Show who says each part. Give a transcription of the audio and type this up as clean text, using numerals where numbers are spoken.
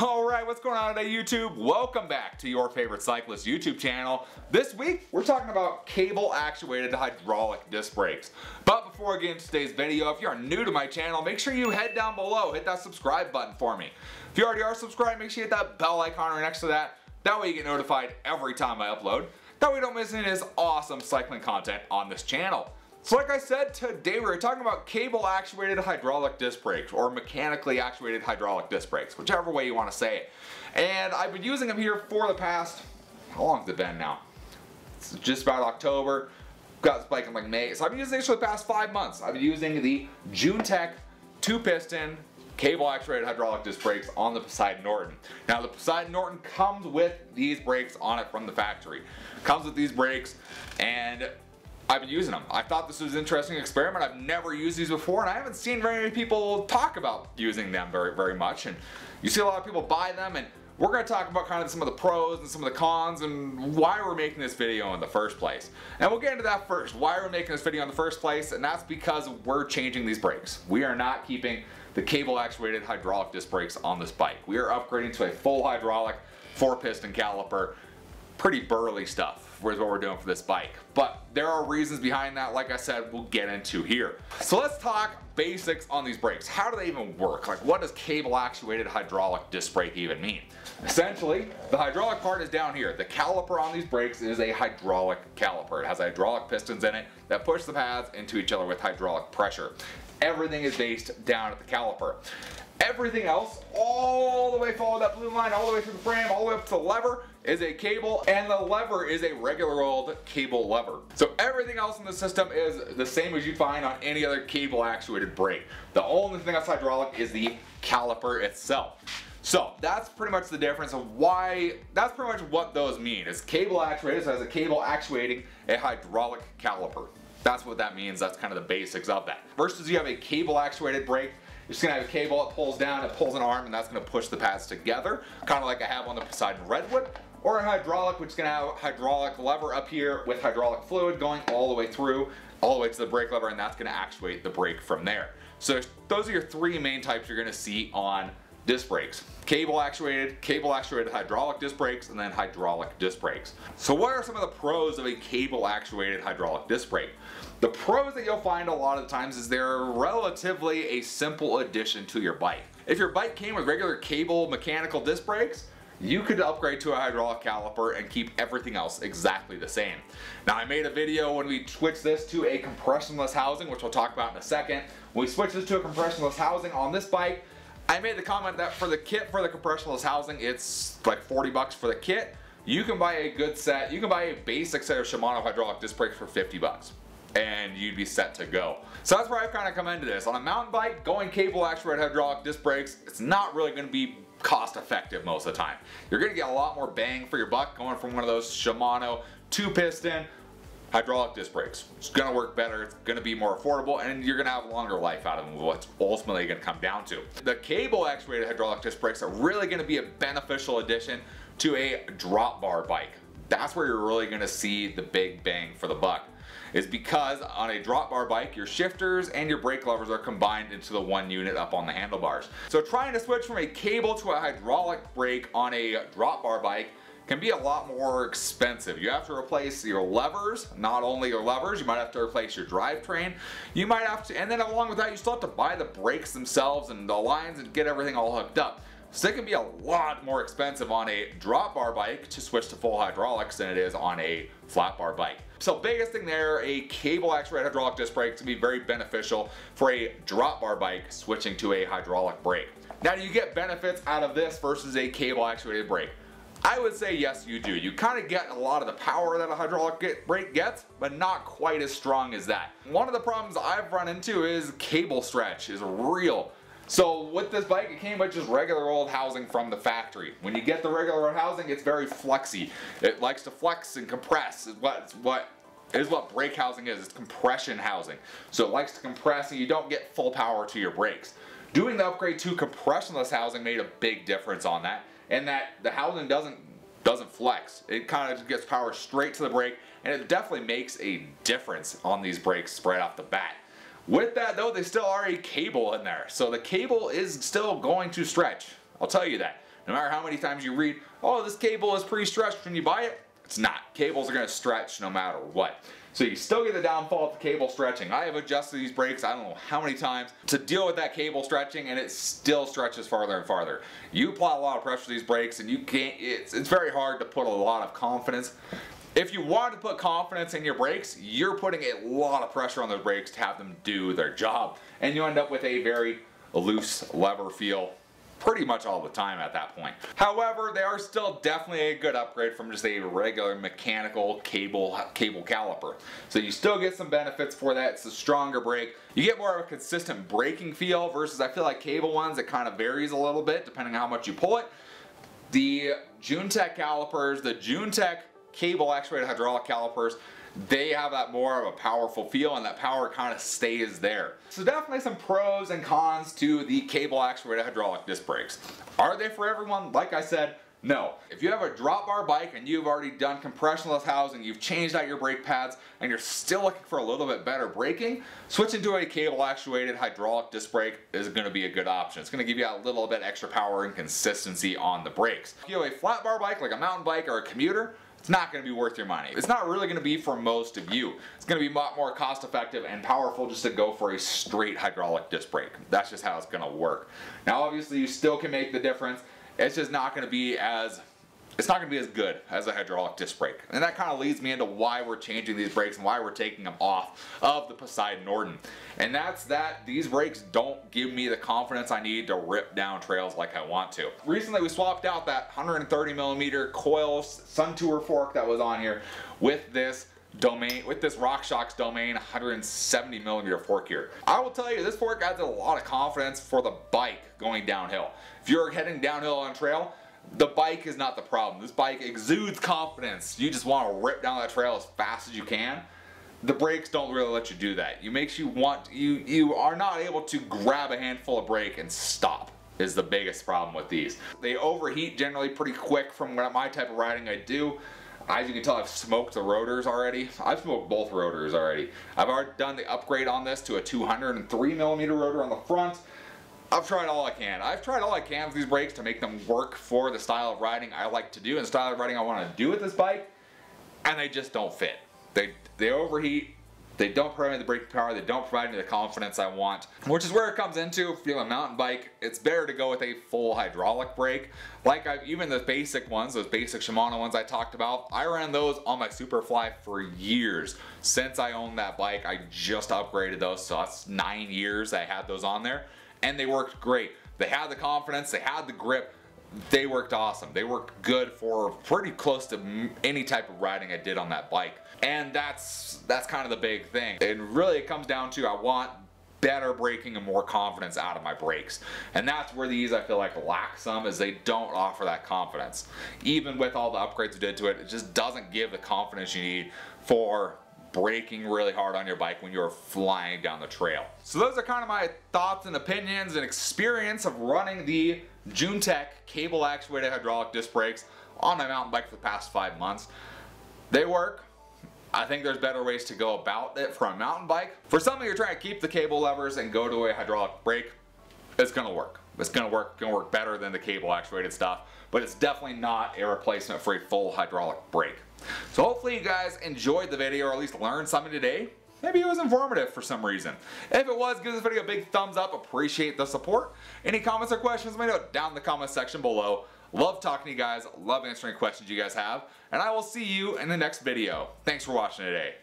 Speaker 1: Alright, what's going on today, YouTube? Welcome back to your favorite cyclist YouTube channel. This week, we're talking about cable actuated hydraulic disc brakes. But before I get into today's video, if you're new to my channel, make sure you head down below, hit that subscribe button for me. If you already are subscribed, make sure you hit that bell icon right next to that. That way you get notified every time I upload. That way you don't miss any of this awesome cycling content on this channel. So like I said, today we're talking about cable actuated hydraulic disc brakes, or mechanically actuated hydraulic disc brakes, whichever way you want to say it. And I've been using them here for the past, how long has it been now? It's just about October. Got this bike in like May. So I've been using this for the past 5 months. I've been using the JuneTech 2-piston cable actuated hydraulic disc brakes on the Poseidon Norton. Now the Poseidon Norton comes with these brakes on it from the factory. Comes with these brakes, and I've been using them. I thought this was an interesting experiment. I've never used these before, and I haven't seen very many people talk about using them very much. And you see a lot of people buy them, and we're going to talk about kind of some of the pros and some of the cons and why we're making this video in the first place. And we'll get into that first. Why are we making this video in the first place? And that's because we're changing these brakes. We are not keeping the cable actuated hydraulic disc brakes on this bike. We are upgrading to a full hydraulic 4-piston caliper. Pretty burly stuff is what we're doing for this bike. But there are reasons behind that, like I said, we'll get into here. So let's talk basics on these brakes. How do they even work? Like, what does cable actuated hydraulic disc brake even mean? Essentially, the hydraulic part is down here. The caliper on these brakes is a hydraulic caliper. It has hydraulic pistons in it that push the pads into each other with hydraulic pressure. Everything is based down at the caliper. Everything else, all the way, follow that blue line, all the way through the frame, all the way up to the lever, is a cable, and the lever is a regular old cable lever. So everything else in the system is the same as you'd find on any other cable actuated brake. The only thing that's hydraulic is the caliper itself. So that's pretty much the difference of why, that's pretty much what those mean. It's cable actuated, so it has a cable actuating a hydraulic caliper. That's what that means. That's kind of the basics of that. Versus you have a cable actuated brake, you're just going to have a cable, it pulls down, it pulls an arm, and that's going to push the pads together, kind of like I have on the Poseidon Redwood. Or a hydraulic, which is going to have a hydraulic lever up here with hydraulic fluid going all the way through, all the way to the brake lever, and that's going to actuate the brake from there. So those are your three main types you're going to see on disc brakes. Cable actuated hydraulic disc brakes, and then hydraulic disc brakes. So what are some of the pros of a cable actuated hydraulic disc brake? The pros that you'll find a lot of the times is they're relatively a simple addition to your bike. If your bike came with regular cable mechanical disc brakes, you could upgrade to a hydraulic caliper and keep everything else exactly the same. Now I made a video when we switched this to a compressionless housing, which we'll talk about in a second. When we switched this to a compressionless housing on this bike, I made the comment that for the kit for the compressionless housing, it's like 40 bucks for the kit. You can buy a good set, you can buy a basic set of Shimano hydraulic disc brakes for 50 bucks. And you'd be set to go. So that's where I've kind of come into this. On a mountain bike, going cable actuated hydraulic disc brakes, it's not really going to be cost effective most of the time. You're going to get a lot more bang for your buck going from one of those Shimano 2-piston hydraulic disc brakes. It's going to work better, it's going to be more affordable, and you're going to have longer life out of them, what's ultimately going to come down to. The cable actuated hydraulic disc brakes are really going to be a beneficial addition to a drop bar bike. That's where you're really going to see the big bang for the buck. Is because on a drop bar bike, your shifters and your brake levers are combined into the one unit up on the handlebars. So trying to switch from a cable to a hydraulic brake on a drop bar bike can be a lot more expensive. You have to replace your levers, not only your levers, you might have to replace your drivetrain. You might have to, and then along with that, you still have to buy the brakes themselves and the lines and get everything all hooked up. So it can be a lot more expensive on a drop bar bike to switch to full hydraulics than it is on a flat bar bike. So biggest thing there, a cable actuated hydraulic disc brake can be very beneficial for a drop bar bike switching to a hydraulic brake. Now, do you get benefits out of this versus a cable actuated brake? I would say yes, you do. You kind of get a lot of the power that a hydraulic brake gets, but not quite as strong as that. One of the problems I've run into is cable stretch is real. So with this bike, it came with just regular old housing from the factory. When you get the regular old housing, it's very flexy. It likes to flex and compress is what brake housing is. It's compression housing. So it likes to compress and you don't get full power to your brakes. Doing the upgrade to compressionless housing made a big difference on that, and that the housing doesn't flex. It kind of just gets power straight to the brake, and it definitely makes a difference on these brakes right off the bat. With that though, they still are a cable in there, so the cable is still going to stretch. I'll tell you that. No matter how many times you read, oh, this cable is pre-stretched when you buy it, it's not. Cables are going to stretch no matter what. So you still get the downfall of the cable stretching. I have adjusted these brakes I don't know how many times to deal with that cable stretching, and it still stretches farther and farther. You apply a lot of pressure to these brakes and you can't, it's very hard to put a lot of confidence. If you want to put confidence in your brakes, you're putting a lot of pressure on those brakes to have them do their job, and you end up with a very loose lever feel pretty much all the time at that point. However, they are still definitely a good upgrade from just a regular mechanical cable caliper. So you still get some benefits for that. It's a stronger brake. You get more of a consistent braking feel versus I feel like cable ones, it kind of varies a little bit depending on how much you pull it. The JuneTech calipers, the JuneTech cable actuated hydraulic calipers, they have that more of a powerful feel, and that power kind of stays there. So definitely some pros and cons to the cable actuated hydraulic disc brakes. Are they for everyone? Like I said, no. If you have a drop bar bike and you've already done compressionless housing, you've changed out your brake pads, and you're still looking for a little bit better braking, switching to a cable actuated hydraulic disc brake is going to be a good option. It's going to give you a little bit extra power and consistency on the brakes. If you have a flat bar bike like a mountain bike or a commuter, it's not going to be worth your money. It's not really going to be for most of you. It's going to be a lot more cost effective and powerful just to go for a straight hydraulic disc brake. That's just how it's going to work. Now obviously you still can make the difference. It's just not going to be as good as a hydraulic disc brake. And that kind of leads me into why we're changing these brakes and why we're taking them off of the Poseidon Norton. And that's that these brakes don't give me the confidence I need to rip down trails like I want to. Recently we swapped out that 130mm coil Sun Tour fork that was on here with this RockShox Domain 170mm fork here. I will tell you, this fork adds a lot of confidence for the bike going downhill. If you're heading downhill on trail, the bike is not the problem. This bike exudes confidence. You just want to rip down that trail as fast as you can. The brakes don't really let you do that. You are not able to grab a handful of brake and stop is the biggest problem with these. They overheat generally pretty quick from my type of riding I do. As you can tell, I've smoked the rotors already. I've smoked both rotors already. I've already done the upgrade on this to a 203mm rotor on the front. I've tried all I can. I've tried all I can with these brakes to make them work for the style of riding I like to do and the style of riding I want to do with this bike, and they just don't fit. They overheat, they don't provide me the braking power, they don't provide me the confidence I want, which is where it comes into, if you have a mountain bike, it's better to go with a full hydraulic brake. Like even the basic ones, those basic Shimano ones I talked about, I ran those on my Superfly for years. Since I owned that bike, I just upgraded those, so that's 9 years I had those on there. And they worked great. They had the confidence, they had the grip, they worked awesome. They worked good for pretty close to any type of riding I did on that bike. And that's kind of the big thing. And really it comes down to I want better braking and more confidence out of my brakes. And that's where these I feel like lack some, is they don't offer that confidence. Even with all the upgrades we did to it, it just doesn't give the confidence you need for braking really hard on your bike when you're flying down the trail. So those are kind of my thoughts and opinions and experience of running the JuneTech cable actuated hydraulic disc brakes on my mountain bike for the past 5 months. They work. I think there's better ways to go about it for a mountain bike. For something you're trying to keep the cable levers and go to a hydraulic brake, it's gonna work. It's gonna work better than the cable actuated stuff, but it's definitely not a replacement for a full hydraulic brake. So hopefully you guys enjoyed the video, or at least learned something today. Maybe it was informative for some reason. If it was, give this video a big thumbs up. Appreciate the support. Any comments or questions, let me know down in the comment section below. Love talking to you guys. Love answering questions you guys have. And I will see you in the next video. Thanks for watching today.